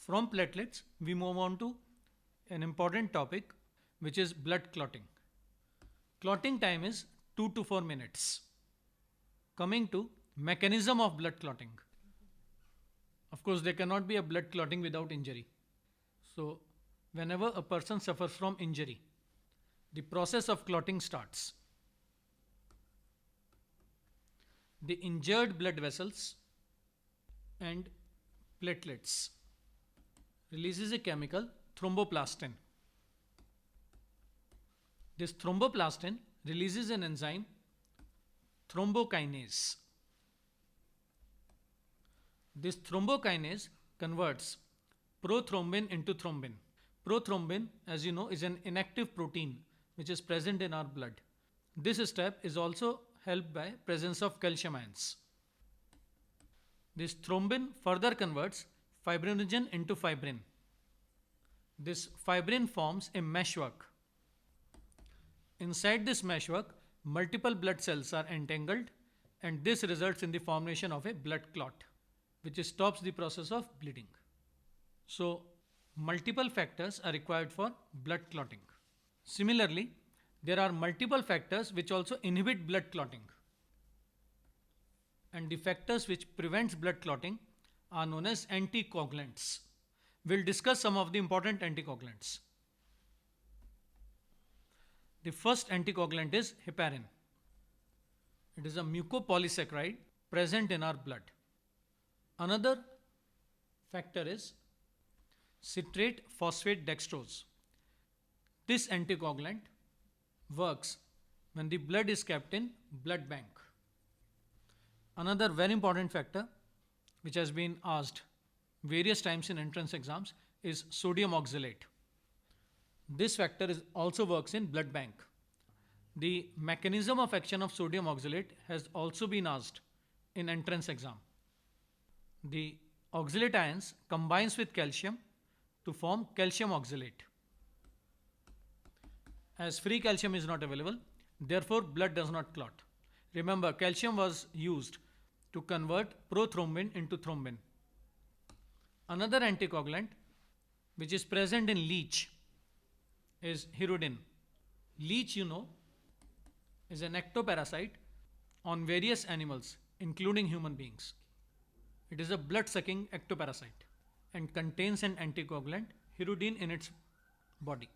From platelets, we move on to an important topic, which is blood clotting. Clotting time is 2 to 4 minutes. Coming to mechanism of blood clotting. Of course, there cannot be a blood clotting without injury. So, whenever a person suffers from injury, the process of clotting starts. The injured blood vessels and platelets releases a chemical thromboplastin. This thromboplastin releases an enzyme thrombokinase. This thrombokinase converts prothrombin into thrombin. Prothrombin, as you know, is an inactive protein which is present in our blood. This step is also helped by presence of calcium ions. This thrombin further converts fibrinogen into fibrin. This fibrin forms a meshwork. Inside this meshwork, multiple blood cells are entangled, and this results in the formation of a blood clot, which stops the process of bleeding. So, multiple factors are required for blood clotting. Similarly, there are multiple factors which also inhibit blood clotting. And the factors which prevents blood clotting are known as anticoagulants. We'll discuss some of the important anticoagulants. The first anticoagulant is heparin. It is a mucopolysaccharide present in our blood. Another factor is citrate phosphate dextrose. This anticoagulant works when the blood is kept in blood bank. Another very important factor which has been asked various times in entrance exams is sodium oxalate. This factor also works in blood bank. The mechanism of action of sodium oxalate has also been asked in entrance exam. The oxalate ions combines with calcium to form calcium oxalate. As free calcium is not available, therefore blood does not clot. Remember, calcium was used to convert prothrombin into thrombin. Another anticoagulant which is present in leech is hirudin. Leech, you know, is an ectoparasite on various animals, including human beings. It is a blood-sucking ectoparasite and contains an anticoagulant, hirudin, in its body.